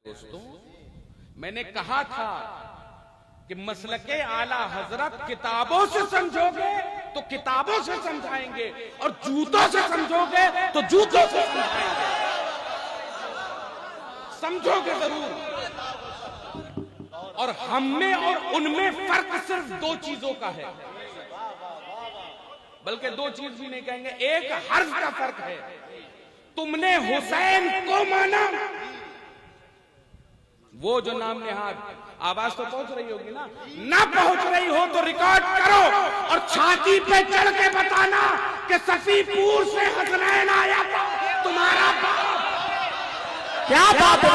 दोस्तों, मैंने कहा था कि मसलके आला हजरत किताबों से समझोगे तो किताबों से समझाएंगे और जूतों से समझोगे तो जूतों से समझाएंगे। समझोगे जरूर। और हम में और उनमें फर्क सिर्फ दो चीजों का है, बल्कि दो चीज भी नहीं कहेंगे, एक हर्फ का फर्क है। तुमने हुसैन को माना, वो जो नाम नेहाद, आवाज तो पहुंच रही होगी ना पहुंच रही हो तो रिकॉर्ड करो और छाती पे चढ़ के बताना कि सफीपुर से हसनैन आया था तुम्हारा बाप। क्या बात है,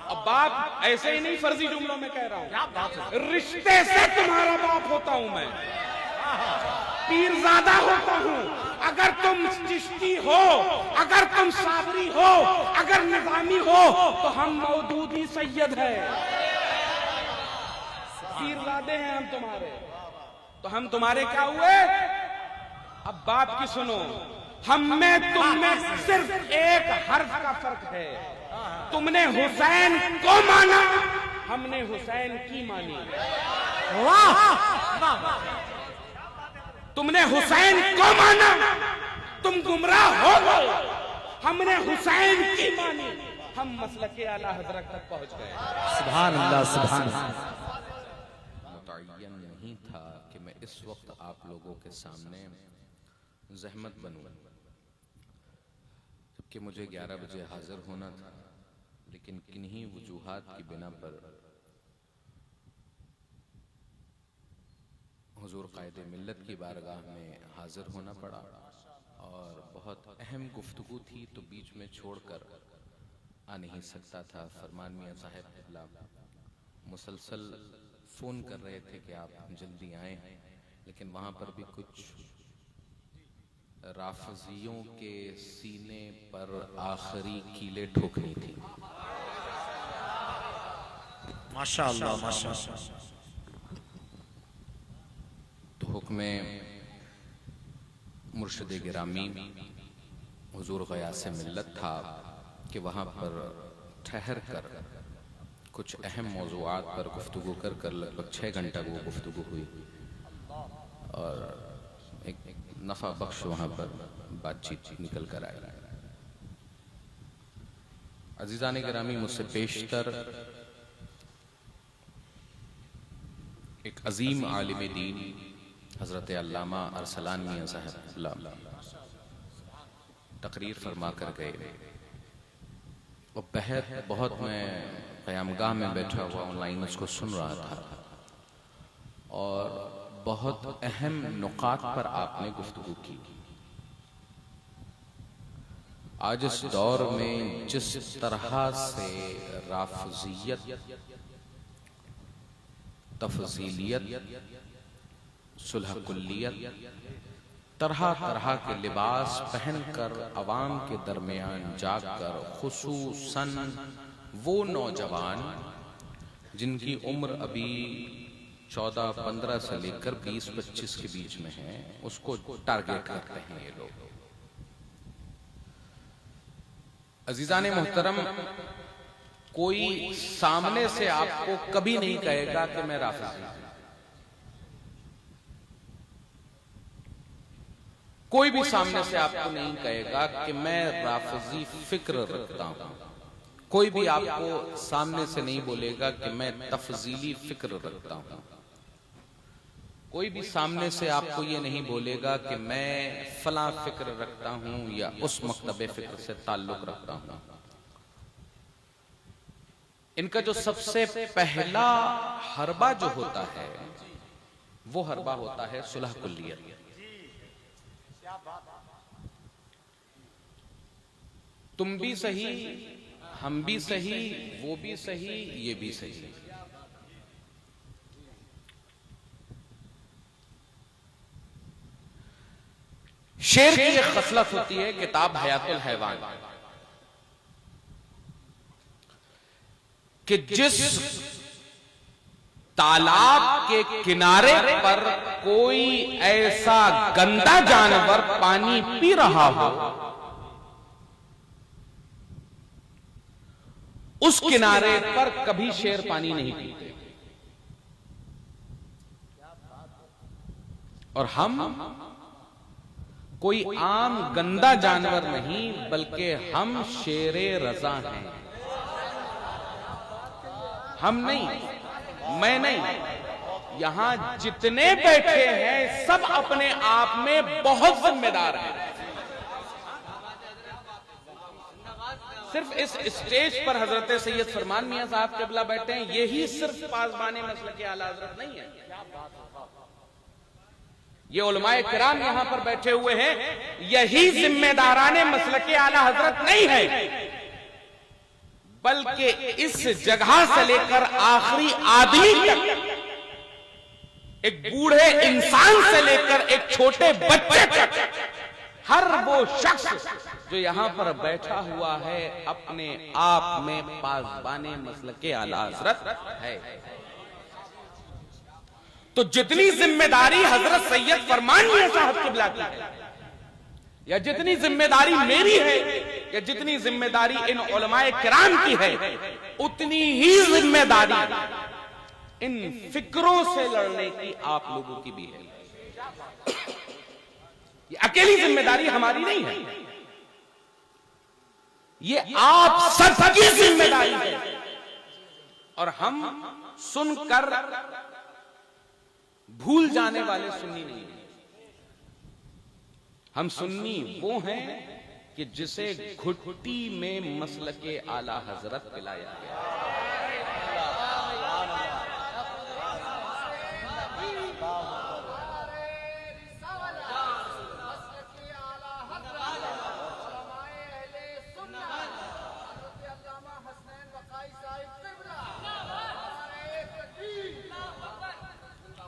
अब बाप ऐसे ही नहीं फर्जी जुमलों में कह रहा हूं, रिश्ते से तुम्हारा बाप होता हूं मैं, पीरजादा होता हूं। अगर तुम चिश्ती हो, अगर तुम साबरी हो, अगर निजामी हो तो हम मौदूदी सैयद है, पीरजादे हैं हम तुम्हारे। तो हम तुम्हारे क्या हुए? अब बात की सुनो, हम में तुम में सिर्फ एक हर्फ का फर्क है। तुमने हुसैन को माना, हमने हुसैन की मानी। तुमने हुसैन को माना, तुम गुमराह हो गए, हमने हुसैन की मानी, हम मसलके आला हजरत तक पहुंच गए। सुभान अल्लाह, सुभान अल्लाह। मुतय्यन नहीं था कि मैं इस वक्त आप लोगों के सामने जहमत बनूं, जबकि मुझे 11 बजे हाजिर होना था, लेकिन किन्हीं वजूहात की बिना पर हुजूर कायदे मिल्लत की बारगाह में हाजिर होना पड़ा और बहुत अहम गुफ्तगू थी तो बीच में छोड़कर आ नहीं सकता था। फरमान मियां साहब मुसलसल फ़ोन कर रहे थे कि आप जल्दी आए, लेकिन वहाँ पर भी कुछ राफजियों के सीने पर आखिरी कीले ठोकनी थी। माशाअल्लाह, माशाअल्लाह। तो हुक्मे मुर्शिद गिरामी हुजूर ग़यासे मिल्लत था कि वहाँ पर ठहर कर कुछ अहम मौज़ूआत पर गुफ्तगू कर लगभग 6 घंटा वो गुफ्तगू हुई और एक नफ़ा बख्श वहाँ पर बातचीत निकल कर आई। अज़ीज़ान गिरामी, मुझसे पेशतर एक अजीम आलिम दीन हज़रत अल्लामा अरसलान मियां साहब तकरीर फरमा कर गए और बहुत मैं क़यामगाह में बैठा हुआ ऑनलाइन उसको सुन रहा था और बहुत अहम नुकात पर आपने गुफ्तगू की। आज इस दौर में जिस तरह से राफजियत, तफजीलियत, सुलह कुल्लियत, तरह तरह के लिबास पहनकर अवाम के दरमियान जाकर, खुसूसन वो नौजवान जिनकी उम्र अभी 14-15 से लेकर 20-25 के बीच में है, उसको टारगेट करते हैं ये लोग। अजीजान मोहतरम, कोई सामने से आपको कभी नहीं कहेगा कि मैं राफिजी हूं, कोई भी सामने से आपको नहीं कहेगा कि मैं राफिजी फिक्र रखता हूं, कोई भी आपको सामने से नहीं बोलेगा कि मैं तफजीली फिक्र रखता हूं, कोई भी सामने से आपको ये नहीं बोलेगा कि मैं फला फिक्र रखता हूं या उस मकतबे फिक्र से ताल्लुक रखता हूं। इनका जो सबसे पहला हरबा जो होता है वो हरबा होता है सुलह कुल्लियत। तुम भी सही, हम भी सही, वो भी सही, ये भी सही। शेर की एक खसलत होती है, किताब हयातुल हैवान, कि जिस तालाब के किनारे पर कोई ऐसा गंदा जानवर पानी पी रहा हो उस किनारे पर कभी शेर पानी नहीं पीते। और हम कोई आम गंदा जानवर नहीं, बल्कि हम शेरे रजा हैं। हम नहीं, मैं नहीं, यहां जितने बैठे हैं सब अपने आप में बहुत जिम्मेदार हैं। सिर्फ इस स्टेज पर हजरत सैयद फरमान मियां साहब क़िबला बैठे हैं, यही सिर्फ पासबाने मसलक आला हजरत नहीं है। ये उलमाए किराम यहां पर बैठे हुए हैं, यही जिम्मेदाराने मसलक आला हजरत नहीं है, बल्कि इस जगह से लेकर आखिरी आदमी तक, एक बूढ़े इंसान से लेकर एक छोटे बच्चे तक, हर वो शख्स जो यहां पर बैठा हुआ है अपने आप में पासबाने मसलके आला हजरत है। तो जितनी जिम्मेदारी हजरत सैयद फरमान मियां साहब क़िबला की है, या जितनी जिम्मेदारी मेरी है, या जितनी जिम्मेदारी इन उलमाए किराम की है, उतनी ही जिम्मेदारी इन फिक्रों से लड़ने की आप लोगों की भी है। ये अकेली जिम्मेदारी हमारी नहीं है, ये आप सबकी जिम्मेदारी है। और हम सुनकर भूल जाने वाले सुन्नी नहीं हैं। हम सुन्नी वो हैं कि जिसे घुट्टी में मसलके आला हजरत पिलाया गया।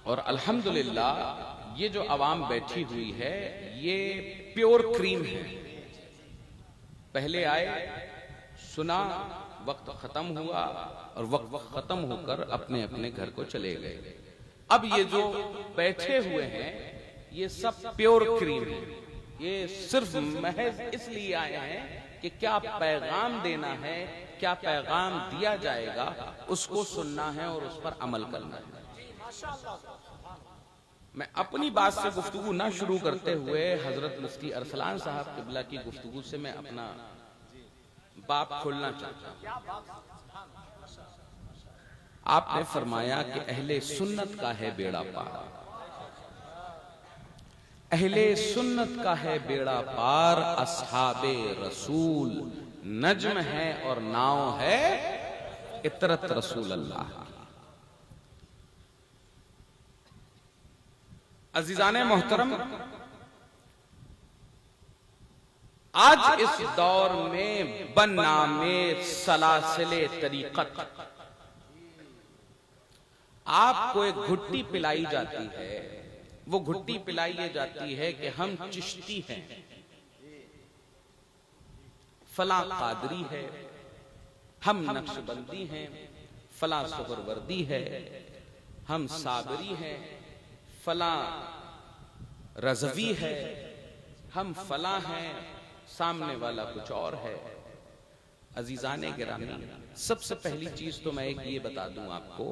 और अल्हम्दुलिल्लाह ये जो अवाम बैठी हुई है ये प्योर क्रीम है। पहले आए, सुना, वक्त खत्म हुआ और वक्त खत्म होकर अपने अपने घर को चले गए। अब ये जो बैठे हुए हैं ये सब प्योर क्रीम है। ये सिर्फ महज इसलिए आए हैं कि क्या पैगाम देना है, क्या पैगाम दिया जाएगा, उसको सुनना है और उस पर अमल करना है। मैं अपनी बात से गुफ्तगू ना शुरू करते हुए हजरत मुफ्ती अरसलान साहब क़िबला की गुफ्तगू से मैं अपना बाप खोलना चाहता हूं। आपने फरमाया कि अहले सुन्नत का है बेड़ा पार, अहले सुन्नत का है बेड़ा पार, अस्हाबे रसूल नज्म है और नाव है इतरत रसूल अल्लाह। अजीजाने मोहतरम, आज इस दौर में बनामे सलासिले तरीकत आपको एक घुट्टी पिलाई जाती है। वो घुट्टी पिलाई ये जाती है कि हम चिश्ती हैं, फला कादरी है, हम नक्शबंदी हैं, फला सुहरवर्दी है, हम साबरी हैं, फला रज़वी है, हम फला हैं, सामने वाला कुछ और है। अजीजाने गिरामी, सबसे पहली चीज तो मैं एक ये बता दूं आपको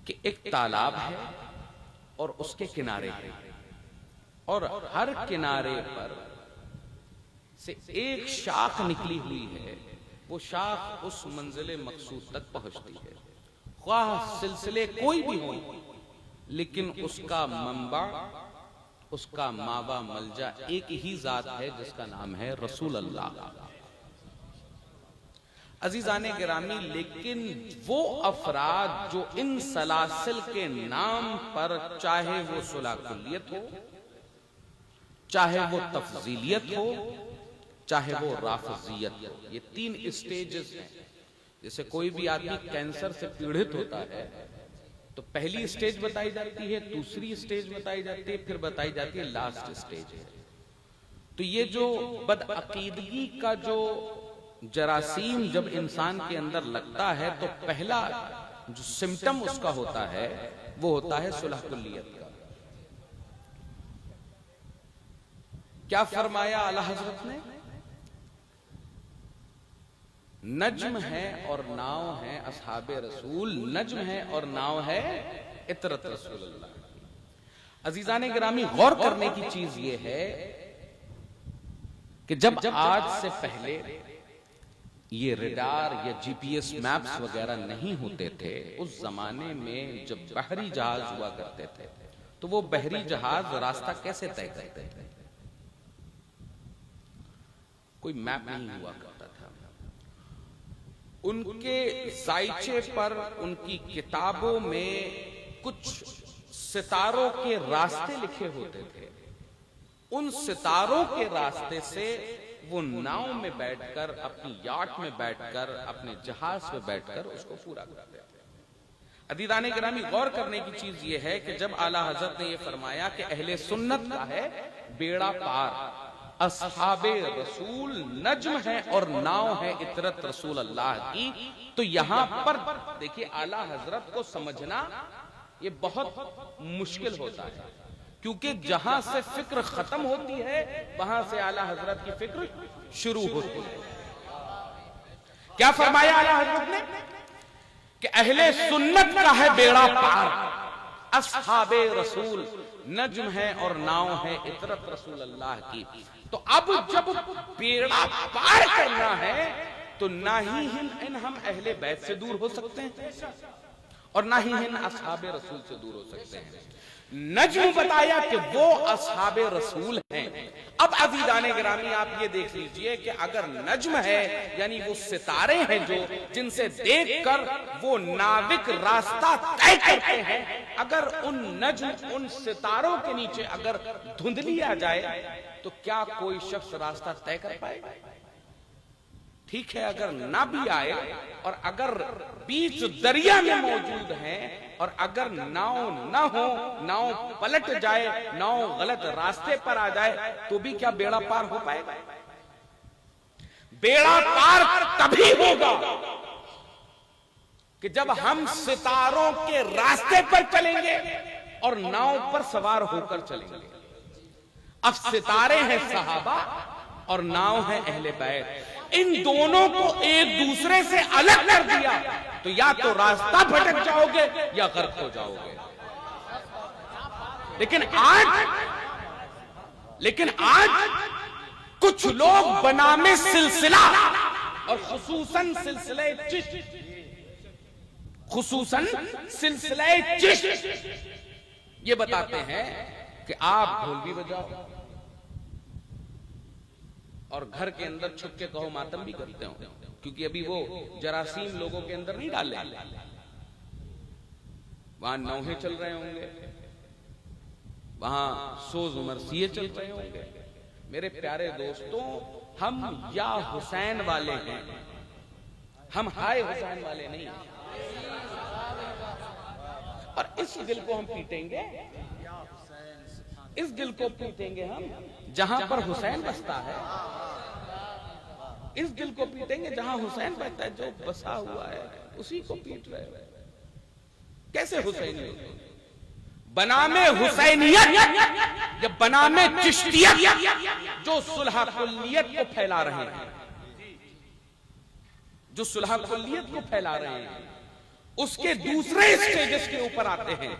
कि एक तालाब है और उसके किनारे है, और हर किनारे पर से एक शाख निकली हुई है। वो शाख उस मंजिले मकसूद तक पहुंचती है, ख्वाह सिलसिले कोई भी हो, लेकिन उसका मंबा, उसका मावा मलजा एक ही जात है जिसका नाम है रसूल अल्लाह। अजीजाने गिरामी, लेकिन वो अफराद जो इन सलासिल के नाम पर, चाहे वो सुलह कुल्लियत हो, चाहे वो तफजीलियत हो, चाहे वो राफजियत हो, ये तीन स्टेजेस हैं। जैसे कोई भी आदमी कैंसर से पीड़ित होता है तो पहली स्टेज बताई जाती है, दूसरी स्टेज बताई जाती है, फिर बताई जाती है लास्ट स्टेज है। तो ये जो बदअकीदगी का जो जरासीम जब इंसान के अंदर लगता है तो पहला जो सिम्टम उसका होता है वो होता है सुलह कुल्लियत का। क्या फरमाया आला हजरत ने? नज्म है और नाव है असहाबे रसूल, नज्म है और नाव है इतरत रसूलुल्लाह। अजीजाने गिरामी, गौर करने की चीज ये है कि जब आज से पहले ये रडार या जीपीएस मैप्स वगैरह नहीं होते थे, उस जमाने में जब बहरी जहाज हुआ करते थे तो वो बहरी जहाज रास्ता कैसे तय करते थे? कोई मैप नहीं हुआ करता था। उनके जायचे पर, उनकी किताबों में कुछ सितारों के रास्ते लिखे होते थे। उन सितारों के रास्ते से वो नाव में बैठकर, अपनी याट में बैठकर, अपने जहाज में बैठकर उसको पूरा करते थे। अदीदाने गिरामी, गौर करने की चीज ये है कि जब आला हजरत ने ये फरमाया कि अहले सुन्नत का है बेड़ा पार, असहाबे रसूल नज्म है और नाव है इतरत रसूल अल्लाह की, तो यहां पर देखिए आला हजरत को समझना ये बहुत मुश्किल होता है, क्योंकि जहां से फिक्र खत्म होती है वहां से आला हजरत की फिक्र शुरू होती है। क्या फरमाया आला हजरत ने कि अहले सुन्नत का है बेड़ा पार, असहाबे रसूल नज्म है और नाव है इतरत रसूल अल्लाह की। तो अब जब बेड़ा पार करना है तो ना ही हम अहले बैत से दूर हो सकते हैं और ना ही असहाबे रसूल से दूर हो सकते हैं। नज्म बताया कि वो असहाबे रसूल हैं। अब अज़ीज़ाने गिरामी, आप ये देख लीजिए कि अगर नज्म है यानी वो सितारे हैं जो जिनसे देखकर वो नाविक रास्ता तय करते हैं, अगर उन नज्म, उन सितारों के नीचे अगर धुंधली आ जाए तो क्या कोई शख्स रास्ता तय कर पाएगा? ठीक है, अगर ना भी आए और अगर बीच दरिया में मौजूद हैं और अगर नाव ना हो, नाव पलट जाए, नाव गलत रास्ते पर आ जाए, तो भी क्या बेड़ा पार हो पाएगा? बेड़ा पार तभी होगा कि जब हम सितारों के रास्ते पर चलेंगे और नाव पर सवार होकर चलेंगे। अब सितारे हैं सहाबा और नाव है अहले बैत, इन दोनों को एक दूसरे से अलग कर दिया तो या तो रास्ता भटक जाओगे या गर्क हो जाओगे। लेकिन आज कुछ लोग बनामे सिलसिला और खुसूसन सिलसिले चिश्त ये बताते हैं कि आप ढोल भी बजाओ और घर के अंदर छुप के कहो मातम भी करते हो, क्योंकि अभी वो जरासीम लोगों के अंदर नहीं डाले। वहां नौहे चल रहे होंगे, वहां सोज मरसिये चल रहे होंगे। मेरे प्यारे दोस्तों, हम या हुसैन वाले हैं, हम हाय हुसैन वाले नहीं हैं। और इस दिल को हम पीटेंगे, इस दिल को पीटेंगे हम जहां पर हुसैन बसता है, इस दिल को पीटेंगे जहां हुसैन बसता है। जो बसा हुआ है उसी को पीट रहे हैं। कैसे हुसैनियत? बनामे हुसैनियत या बनामे चिश्तियत जो सुलह कुल्लियत को फैला रहे हैं, जो सुलह कुल्लियत को फैला रहे हैं, उसके दूसरे स्टेजेस के ऊपर आते हैं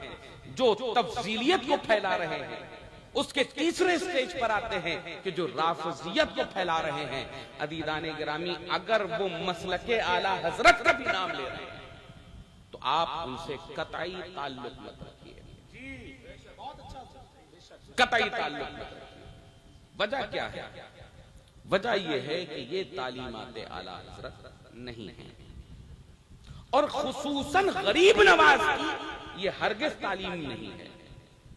जो तफजीलियत को फैला रहे हैं। उसके तीसरे स्टेज पर आते हैं कि जो राफिजियत को फैला रहे हैं। अदीदाने गिरामी, अगर वो मसलके आला हजरत का भी नाम ले रहे हैं तो आप उनसे कतई ताल्लुक मत रखिए, कतई ताल्लुक मत रखिए। वजह क्या है? वजह यह है कि ये तालीमात आला हजरत नहीं है और खुसूसन गरीब नवाज की ये हरगिज तालीम नहीं है।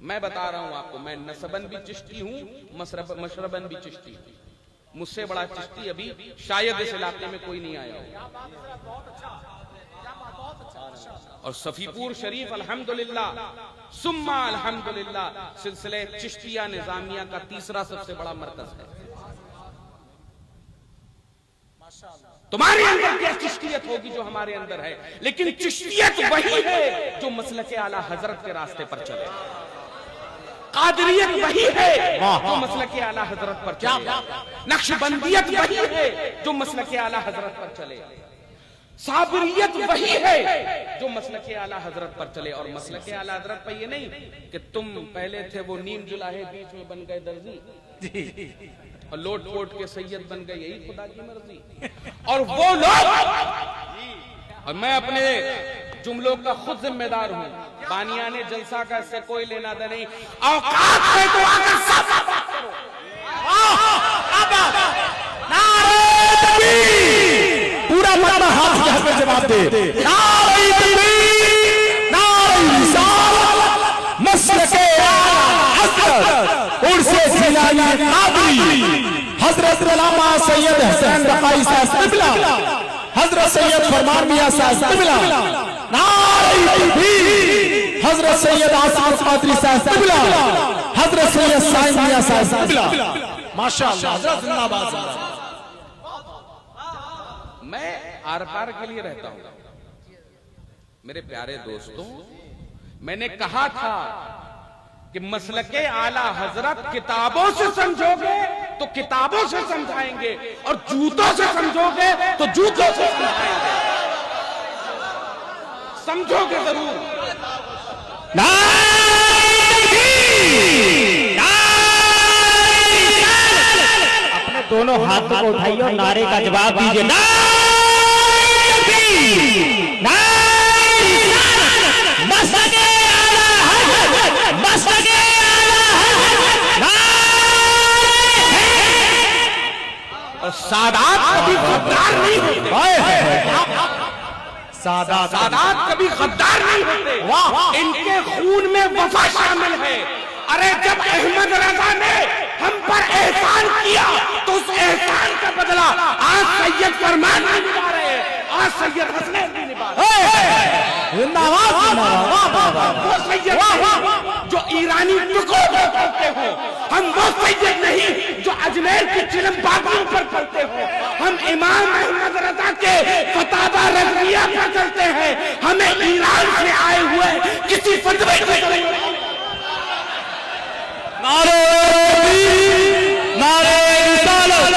मैं बता रहा हूं आपको, मैं नसबन भी चिश्ती हूं, मशरबन भी चिश्ती हूं। मुझसे बड़ा चिश्ती अभी शायद इस इलाके में कोई नहीं आया हो। और सफीपुर शरीफ अल्हम्दुलिल्लाह सुम्मा अल्हम्दुलिल्लाह सिलसिले चिश्तिया निजामिया का तीसरा सबसे बड़ा मरकज है। तुम्हारे अंदर क्या चिश्तियत होगी जो हमारे अंदर है, लेकिन चिश्तियत वही है जो मसलके आला हजरत के रास्ते पर चले। कादरियत वही है जो मसलक आला हजरत पर चले, नक्शबंदियत वही है जो मसलक आला हजरत पर चले, साबरियत वही है जो मसलक आला हजरत पर चले। और मसलक आला हजरत पर ये नहीं कि तुम पहले थे वो नीम जुलाहे बीच में बन गए दर्जी और लोट पोट के सैयद बन गए, यही खुदा की मर्जी। और वो लोग, और मैं अपने जुमलों का खुद जिम्मेदार हूं, बानियाने जलसा का इससे कोई लेना देना नहीं। औकात है तो आकर साफ करो। पूरा मत हाथ यहाँ पे जवाब दे। नारे तकबीर, नारे रिसालत, मसलके आला हज़रत उर्से जिलानी कादरी, हजरत अल्लामा सैयद हुसैन रफ़ाई साहब क़िबला, हजरत सैयद फरमान मियां साहब क़िबला, नारे तकबीर, हजरत सैयद आसिफ कादरी साहब क़िबला, हजरत सैयद साईं मियां साहब क़िबला। माशाअल्लाह, हजरत जिंदाबाद। मैं आर पार के लिए रहता हूं मेरे प्यारे दोस्तों। मैंने कहा था कि मसलके आला हजरत किताबों से समझोगे तो किताबों से समझाएंगे, और जूतों से समझोगे तो जूतों से समझाएंगे। समझोगे जरूर। अपने दोनों हाथों को उठाइए और नारे का जवाब दीजिए। और सादात कभी गद्दार नहीं होते, सादात कभी गद्दार नहीं होते, इनके खून में वफा शामिल है। अरे जब अहमद रजा ने हम पर एहसान किया तो उस एहसान का बदला आज सैयद फरमान नहीं निभा रहे, आज सैयद हसनैन नहीं निभा रहे। वो सैयद जो ईरानी टुकड़ों पर चलते हो, हम वो सैयद नहीं जो अजमेर की चिलम बागों पर चलते हो। हम इमाम अहमद रजा के फतावा रज़विया पर चलते हैं। हमें ईरान से आए हुए किसी फतवे को नारे रिसालत,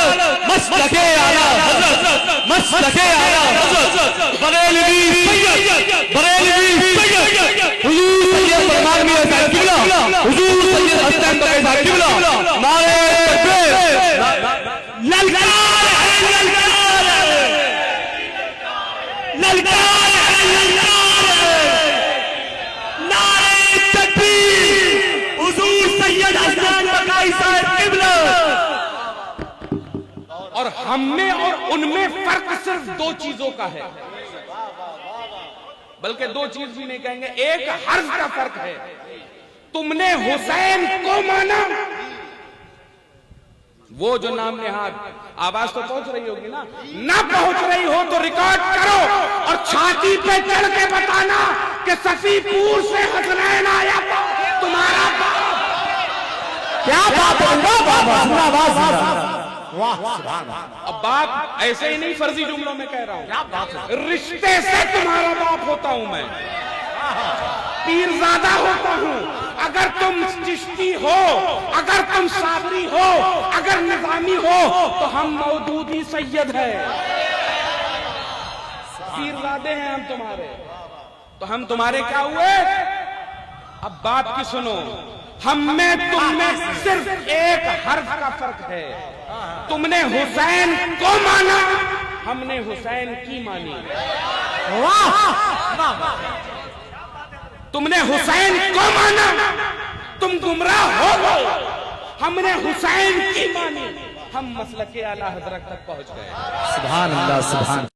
मसलके आला हज़रत, मसलके आला हज़रत, बरेलवी सैयद, बरेलवी सैयद, हुजूर सैयद फरमान मियां साहब क़िबला, हुजूर सैयद हसन बख्श साहब क़िबला। नारे तकबीर, ललकार है ललकार, ललकार है ललकार, नारे तकबीर, हुजूर सैयद हसन बख्श साहब क़िबला। और हममें और उनमें फर्क सिर्फ दो चीजों का है, बल्कि दो चीज भी नहीं कहेंगे, एक हर्फ का फर्क है। तुमने हुसैन को माना, वो जो नाम नेहाद, आवाज तो पहुंच रही होगी ना पहुंच रही हो तो रिकॉर्ड करो और छाती पे चढ़ के बताना कि सफीपुर से हसनैन आया था तुम्हारा बाप। क्या बात है, अब बाप ऐसे ही नहीं फर्जी जुमलों में कह रहा हूं, रिश्ते से तुम्हारा बाप होता हूं मैं, पीरजादा होता हूं। अगर तुम चिश्ती हो, अगर तुम साबरी हो, अगर निजामी हो तो हम मौदूदी सैयद है, पीरजादे हैं हम तुम्हारे। तो हम तुम्हारे क्या हुए? अब बात की सुनो, हम में तुम में सिर्फ एक हर्फ का फर्क है। तुमने हुसैन को माना, हमने हुसैन की मानी। तुमने हुसैन को माना, तुम गुमराह हो गए, हमने हुसैन की मानी, हम मसलके आला हजरत तक पहुंच गए। सुभान अल्लाह, सुभान।